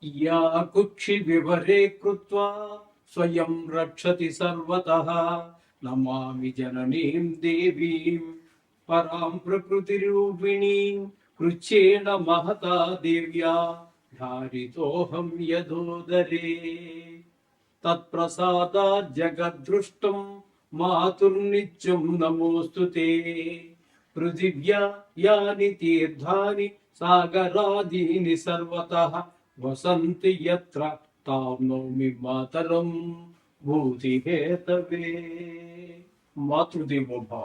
या कुक्षि विवरे कृत्वा स्वयं रक्षति सर्वतः नमामि जननीं देवीं परां प्रकृतिरूपिणीं कृच्छेन महता देव्या धारितोऽहं यदोदरे तत्प्रसादात् जगद्दृष्टं मातुर्नित्यं नमोऽस्तु ते पृथिव्या यानि तीर्थानि सागरादीनि सर्वतः वसन्ति यत्र तां नौमि मातरं భూతిహేతవే. మాతృదేవోభవ.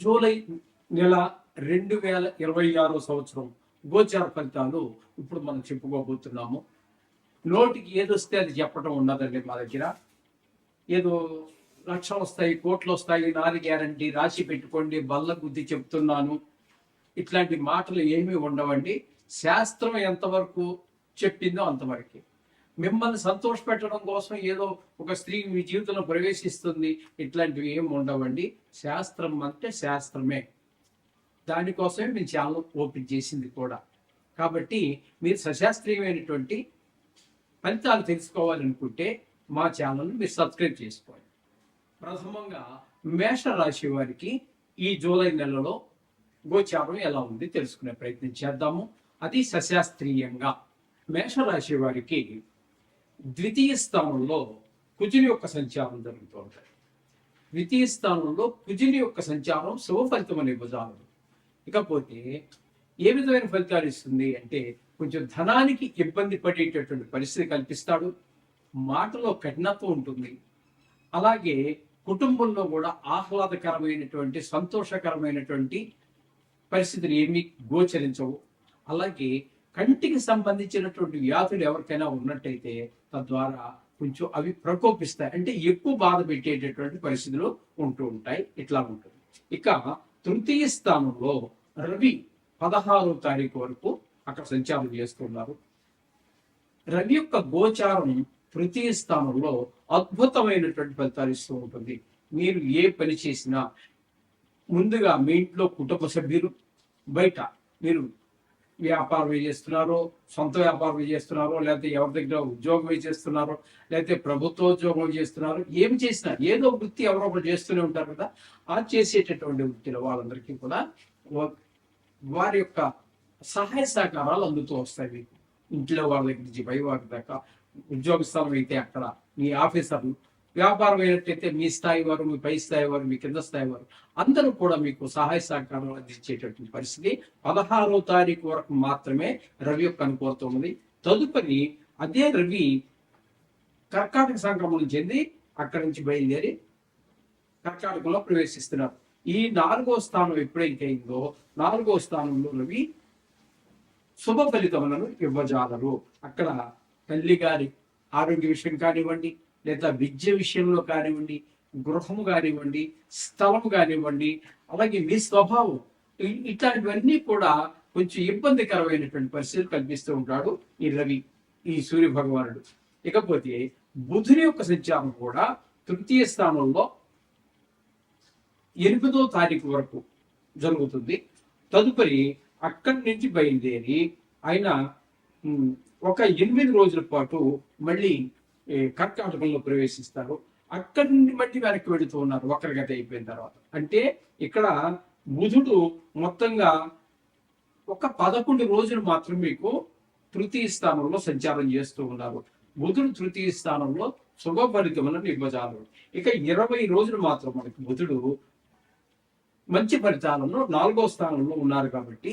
జూలై నెల 2026 సంవత్సరం గోచార ఫలితాలు ఇప్పుడు మనం చెప్పుకోబోతున్నాము. నోటికి ఏదొస్తే అది చెప్పడం ఉండదండి మా దగ్గర. ఏదో లక్షలు వస్తాయి, కోట్లు వస్తాయి, నాది గ్యారంటీ, రాసి పెట్టుకోండి, బల్ల గుద్ది చెప్తున్నాను, ఇట్లాంటి మాటలు ఏమీ ఉండవండి. శాస్త్రం ఎంతవరకు చెప్పిందో అంతవరకే. మిమ్మల్ని సంతోష పెట్టడం కోసం ఏదో ఒక స్త్రీ మీ జీవితంలో ప్రవేశిస్తుంది, ఇట్లాంటివి ఏమి ఉండవండి. శాస్త్రం అంటే శాస్త్రమే. దానికోసమే మేము ఛానల్ ఓపెన్ చేసింది కూడా. కాబట్టి మీరు సశాస్త్రీయమైనటువంటి ఫలితాలు తెలుసుకోవాలనుకుంటే మా ఛానల్ని మీరు సబ్స్క్రైబ్ చేసుకోవాలి. ప్రథమంగా మేషరాశి వారికి ఈ జూలై నెలలో గోచారం ఎలా ఉంది తెలుసుకునే ప్రయత్నం చేద్దాము. అది సశాస్త్రీయంగా. మేషరాశి వారికి ద్వితీయ స్థానంలో కుజుని యొక్క సంచారం జరుగుతూ ఉంటుంది. ద్వితీయ స్థానంలో కుజుని యొక్క సంచారం శుభ ఫలితం అనే భుజాలు. ఇకపోతే ఏ విధమైన ఫలితాలు ఇస్తుంది అంటే, కొంచెం ధనానికి ఇబ్బంది పడేటటువంటి పరిస్థితి కల్పిస్తాడు. మాటలో కఠినత్వం ఉంటుంది. అలాగే కుటుంబంలో కూడా ఆహ్లాదకరమైనటువంటి సంతోషకరమైనటువంటి పరిస్థితులు ఏమీ గోచరించవు. అలాగే కంటికి సంబంధించినటువంటి వ్యాధులు ఎవరికైనా ఉన్నట్టయితే తద్వారా కొంచెం అవి ప్రకోపిస్తాయి, అంటే ఎక్కువ బాధ పెట్టేటటువంటి పరిస్థితులు ఉంటూ ఉంటాయి. ఇట్లా ఉంటుంది. ఇక తృతీయ స్థానంలో రవి 16వ తారీఖు వరకు అక్కడ సంచారం చేస్తున్నారు. రవి యొక్క గోచారం తృతీయ స్థానంలో అద్భుతమైనటువంటి ఫలితాలు ఇస్తూ ఉంటుంది. మీరు ఏ పని చేసినా ముందుగా మీ ఇంట్లో కుటుంబ సభ్యులు, బయట మీరు వ్యాపారం చేస్తున్నారో, సొంత వ్యాపారం చేస్తున్నారో, లేకపోతే ఎవరి దగ్గర ఉద్యోగం చేస్తున్నారో, లేకపోతే ప్రభుత్వ ఉద్యోగం చేస్తున్నారో, ఏమి చేసినా ఏదో వృత్తి ఎవరో ఒకరు చేస్తూనే ఉంటారు కదా. ఆ చేసేటటువంటి వృత్తిలో వాళ్ళందరికీ కూడా వారి యొక్క సహాయ సహకారాలు అందుతూ వస్తాయి. మీకు ఇంట్లో వాళ్ళ దగ్గర నుంచి పై వారి దాకా, ఉద్యోగ స్థలం అయితే అక్కడ మీ ఆఫీసర్లు, వ్యాపారం అయినట్టయితే మీ స్థాయి వారు, మీ పై స్థాయి వారు, మీ కింద స్థాయి వారు అందరూ కూడా మీకు సహాయ సహకారాలు అందించేటటువంటి పరిస్థితి 16వ తారీఖు వరకు మాత్రమే రవి యొక్క అనుకూలత ఉన్నది. తదుపరి అదే రవి కర్కాటక సంక్రమణం చెంది అక్కడి నుంచి బయలుదేరి కర్కాటకంలో ప్రవేశిస్తున్నారు. ఈ 4వ స్థానం ఎప్పుడైతే అయిందో 4వ స్థానంలో రవి శుభ ఫలితములను ఇవ్వజాలరు. అక్కడ తల్లి గారి ఆరోగ్య విషయం కానివ్వండి, లేదా విద్య విషయంలో కానివ్వండి, గృహము కానివ్వండి, స్థలము కానివ్వండి, అలాగే మీ స్వభావం, ఇట్లాంటివన్నీ కూడా కొంచెం ఇబ్బందికరమైనటువంటి పరిస్థితులు కల్పిస్తూ ఉంటాడు ఈ రవి, ఈ సూర్య భగవానుడు. ఇకపోతే బుధుని యొక్క సంచారం కూడా తృతీయ స్థానంలో 8వ తారీఖు వరకు జరుగుతుంది. తదుపరి అక్కడి నుంచి బయలుదేరి ఆయన ఒక 8 రోజుల పాటు మళ్ళీ కర్కాటకంలో ప్రవేశిస్తారు. అక్కడి నుండి మళ్ళీ వెనక్కి వెళుతూ ఉన్నారు వక్రగత అయిపోయిన తర్వాత. అంటే ఇక్కడ బుధుడు మొత్తంగా ఒక 11 రోజులు మాత్రం మీకు తృతీయ స్థానంలో సంచారం చేస్తూ ఉన్నారు. బుధుడు తృతీయ స్థానంలో శుభ ఫలితములను ఇవ్వజాలరు. ఇక 20 రోజులు మాత్రం మనకి బుధుడు మంచి ఫలితాలను 4వ స్థానంలో ఉన్నారు. కాబట్టి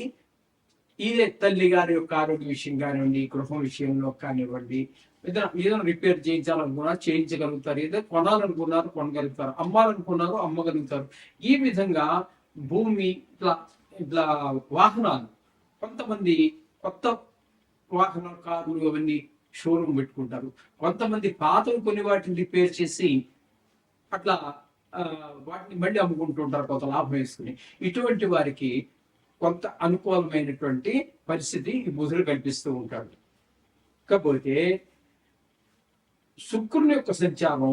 ఇదే తల్లి గారి యొక్క ఆరోగ్య విషయం కానివ్వండి, గృహం విషయంలో కానివ్వండి, ఏదైనా రిపేర్ చేయించాలనుకున్నా చేయించగలుగుతారు, ఏదో కొనాలనుకున్నారు కొనగలుగుతారు, అమ్మాలనుకున్నారు అమ్మగలుగుతారు. ఈ విధంగా భూమి ఇట్లా ఇట్లా వాహనాలు, కొంతమంది కొత్త వాహనాలు, కార్లు అవన్నీ షోరూమ్ పెట్టుకుంటారు. కొంతమంది పాతలు కొన్ని వాటిని రిపేర్ చేసి అట్లా వాటిని మళ్ళీ అమ్ముకుంటుంటారు కొంత లాభం వేసుకుని. ఇటువంటి వారికి కొంత అనుకూలమైనటువంటి పరిస్థితి ఈ బుధుడు కల్పిస్తూ ఉంటాడు. కాకపోతే శుక్రుని యొక్క సంచారం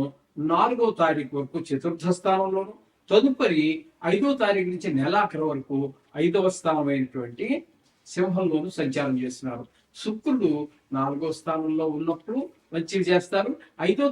4వ తారీఖు వరకు చతుర్థ స్థానంలోను, తదుపరి 5వ తారీఖు నుంచి నెలాఖరు వరకు 5వ స్థానమైనటువంటి సింహంలోను సంచారం చేస్తున్నారు. శుక్రుడు 4వ స్థానంలో ఉన్నప్పుడు మంచివి చేస్తారు. 5వ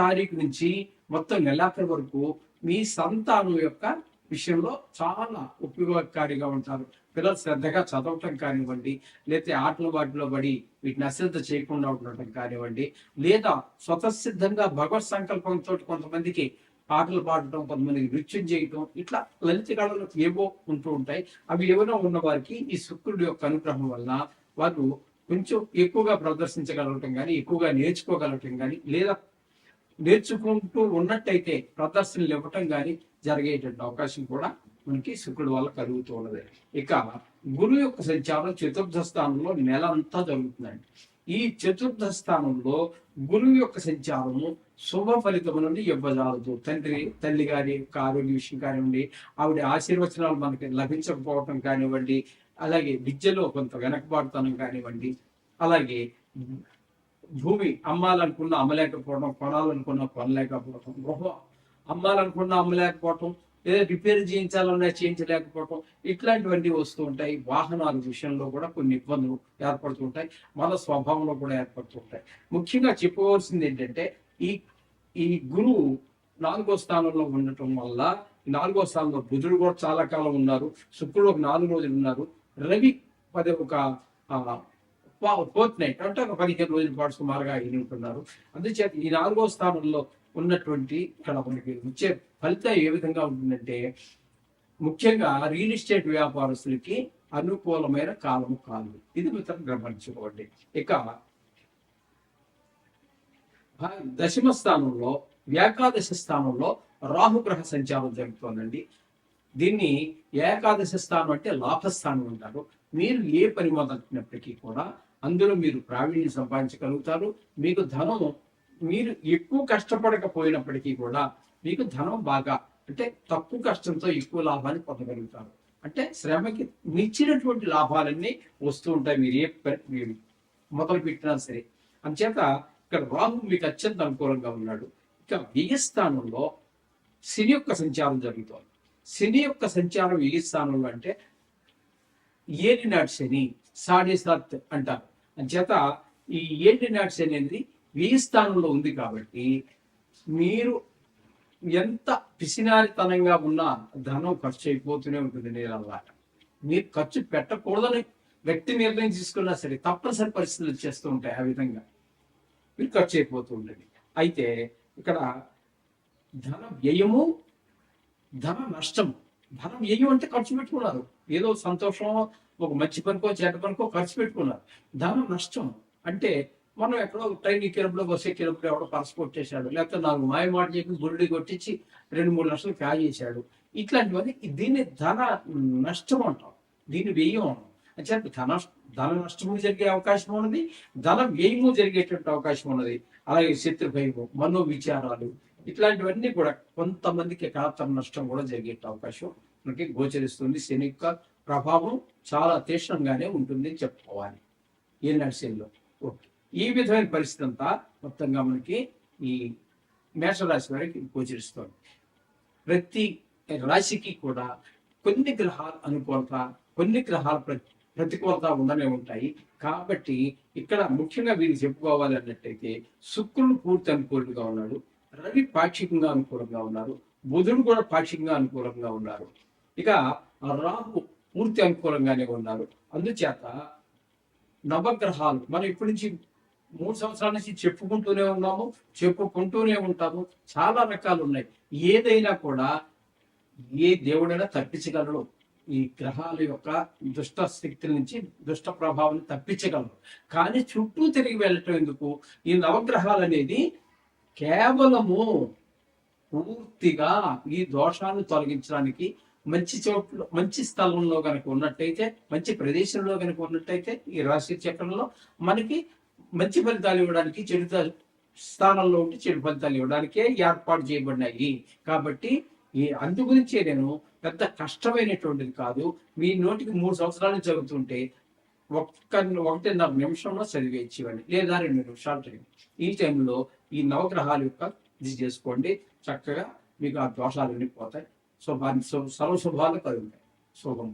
తారీఖు నుంచి మొత్తం నెలాఖరు వరకు మీ సంతానం యొక్క విషయంలో చాలా ఉపయోగకారిగా ఉంటారు. పిల్లలు శ్రద్ధగా చదవటం కానివ్వండి, లేకపోతే ఆటల వాటిలో పడి వీటిని అశ్రద్ధ చేయకుండా ఉండటం కానివ్వండి, లేదా స్వతసిద్ధంగా భగవత్ సంకల్పంతో కొంతమందికి పాటలు పాడటం, కొంతమందికి నృత్యం చేయటం, ఇట్లా లలిత కళలు ఏవో ఉంటూ ఉంటాయి. అవి ఏమైనా ఉన్న వారికి ఈ శుక్రుడి యొక్క అనుగ్రహం వలన వారు కొంచెం ఎక్కువగా ప్రదర్శించగలగటం కానీ, ఎక్కువగా నేర్చుకోగలగటం కానీ, లేదా నేర్చుకుంటూ ఉన్నట్టయితే ప్రదర్శనలు ఇవ్వటం కానీ జరిగేటువంటి అవకాశం కూడా మనకి శుక్రుడు వల్ల కలుగుతూ ఉన్నది. ఇక గురువు యొక్క సంచారం 4వ స్థానంలో నెల అంతా జరుగుతుందండి. ఈ 4వ స్థానంలో గురువు యొక్క సంచారము శుభ ఫలితములను ఇవ్వజాలదు. తల్లి గారి యొక్క ఆరోగ్య విషయం కానివ్వండి, ఆవిడ ఆశీర్వచనాలు మనకి లభించకపోవటం కానివ్వండి, అలాగే విద్యలో కొంత వెనకబాటుతనం కానివ్వండి, అలాగే భూమి అమ్మాలనుకున్న అమ్మలేకపోవడం, కొనాలనుకున్న కొనలేకపోవడం, గృహం అమ్మాలనుకున్న అమ్మలేకపోవటం, లేదా రిపేర్ చేయించాలన్నా చేయించలేకపోవటం, ఇట్లాంటివన్నీ వస్తూ ఉంటాయి. వాహనాల విషయంలో కూడా కొన్ని ఇబ్బందులు ఏర్పడుతుంటాయి. మన స్వభావంలో కూడా ఏర్పడుతుంటాయి. ముఖ్యంగా చెప్పుకోవాల్సింది ఏంటంటే ఈ ఈ గురువు 4వ స్థానంలో ఉండటం వల్ల, 4వ స్థానంలో బుధుడు కూడా చాలా కాలం ఉన్నారు, శుక్రుడు ఒక 4 రోజులు ఉన్నారు, రవి ఒక ఫోర్త్ నైట్ అంటే ఒక 15 రోజుల పాటు సుమారుగా అయిన ఉంటున్నారు. అందుచేత ఈ 4వ స్థానంలో ఉన్నటువంటి ఇక్కడ మనకి వచ్చే ఫలితం ఏ విధంగా ఉంటుందంటే, ముఖ్యంగా రియల్ ఎస్టేట్ వ్యాపారస్తులకి అనుకూలమైన కాలము కాదు. ఇది మిత్రం గమనించుకోండి. ఇక 10వ స్థానంలో, ఏకాదశి స్థానంలో రాహుగ్రహ సంచారం జరుగుతోందండి. దీన్ని ఏకాదశి స్థానం అంటే లాభస్థానం అంటారు. మీరు ఏ పని మొదలుపెట్టినప్పటికీ కూడా అందులో మీరు ప్రావీణ్యం సంపాదించగలుగుతారు. మీకు ధనం, మీరు ఎక్కువ కష్టపడకపోయినప్పటికీ కూడా మీకు ధనం బాగా, అంటే తక్కువ కష్టంతో ఎక్కువ లాభాన్ని పొందగలుగుతారు. అంటే శ్రమకి మించినటువంటి లాభాలన్నీ వస్తూ ఉంటాయి మీరు ఏ పని మొదలు పెట్టినా సరే. అంచేత ఇక్కడ రాహు మీకు అత్యంత అనుకూలంగా ఉన్నాడు. ఇక వ్యయ స్థానంలో శని యొక్క సంచారం జరుగుతోంది. శని యొక్క సంచారం వ్యయ స్థానంలో అంటే ఏలినాటి శని, సాడేసాత్ అంటారు. అంచేత ఈ ఏలినాటి శని అనేది వ్యయ స్థానంలో ఉంది కాబట్టి మీరు ఎంత పిసినారితనంగా ఉన్నా ధనం ఖర్చు అయిపోతూనే ఉంటుంది నీరల్లా. మీరు ఖర్చు పెట్టకూడదని వ్యక్తి నిర్ణయం తీసుకున్నా సరే తప్పనిసరి పరిస్థితులు వచ్చేస్తూ ఉంటాయి. ఆ విధంగా మీరు ఖర్చు అయిపోతూ ఉంటుంది. అయితే ఇక్కడ ధన వ్యయము, ధన నష్టము. ధన వ్యయం అంటే ఖర్చు పెట్టుకున్నారు, ఏదో సంతోషం, ఒక మంచి పనికో చెడ్డ పనికో ఖర్చు పెట్టుకున్నారు. ధన నష్టం అంటే మనం ఎక్కడో ట్రైన్ ఎక్కినప్పుడు, బస్సు ఎక్కినప్పుడు ఎవడో పర్స్ కొట్టేశాడు, లేకపోతే 4 మాయ మాట చెప్పి గురుడి కొట్టించి 2-3 లక్షలు క్యాష్ చేశాడు. ఇట్లాంటివన్నీ దీన్ని ధన నష్టం అంటాం, దీన్ని వ్యయం అంటాం. అంటే ధన నష్టము జరిగే అవకాశం ఉన్నది, ధన వ్యయము జరిగేటువంటి అవకాశం ఉన్నది. అలాగే శత్రు భయము, మనో విచారాలు, ఇట్లాంటివన్నీ కూడా కొంతమందికి కాతర నష్టం కూడా జరిగే అవకాశం మనకి గోచరిస్తుంది. శని యొక్క ప్రభావం చాలా తీవ్రంగానే ఉంటుంది చెప్పుకోవాలి ఏ నర్సరీలో. ఓకే, ఈ విధమైన పరిస్థితి అంతా మొత్తంగా మనకి ఈ మేషరాశి వారికి గోచరిస్తుంది. ప్రతి రాశికి కూడా కొన్ని గ్రహాల అనుకూలత, కొన్ని గ్రహాల ప్రతికూలత ఉండనే ఉంటాయి. కాబట్టి ఇక్కడ ముఖ్యంగా వీరికి చెప్పుకోవాలి అన్నట్టయితే శుక్రుడు పూర్తి అనుకూలంగా ఉన్నాడు, రవి పాక్షికంగా అనుకూలంగా ఉన్నారు, బుధుడు కూడా పాక్షికంగా అనుకూలంగా ఉన్నారు, ఇక రాహు పూర్తి అనుకూలంగానే ఉన్నారు. అందుచేత నవగ్రహాలు మనం ఇప్పటి నుంచి 3 సంవత్సరాల నుంచి చెప్పుకుంటూనే ఉంటాము. చాలా రకాలు ఉన్నాయి. ఏదైనా కూడా ఏ దేవుడైనా తప్పించగలడు. ఈ గ్రహాల యొక్క దుష్ట శక్తుల నుంచి, దుష్ట ప్రభావాన్ని తప్పించగలరు. కానీ చుట్టూ తిరిగి వెళ్ళటం ఎందుకు? ఈ నవగ్రహాలు అనేది కేవలము పూర్తిగా ఈ దోషాన్ని తొలగించడానికి, మంచి చోట్ల, మంచి స్థలంలో కనుక ఉన్నట్టయితే, మంచి ప్రదేశంలో కనుక ఉన్నట్టయితే, ఈ రాశి చక్రంలో మనకి మంచి ఫలితాలు ఇవ్వడానికి, చెడు స్థానంలో ఉంటే చెడు ఫలితాలు ఇవ్వడానికే ఏర్పాటు చేయబడినాయి. కాబట్టి అందు గురించే నేను పెద్ద కష్టమైనటువంటిది కాదు, మీ నోటికి 3 సంవత్సరాలు చదువుతుంటే 1.5 నిమిషంలో చదివేచ్చేవాడిని, లేదా 2 నిమిషాలు టైం. ఈ టైంలో ఈ నవగ్రహాల యొక్క ఇది చేసుకోండి, చక్కగా మీకు ఆ దోషాలు వెళ్ళిపోతాయి. సర్వశుభాలు కలుగుతాయి. శుభం.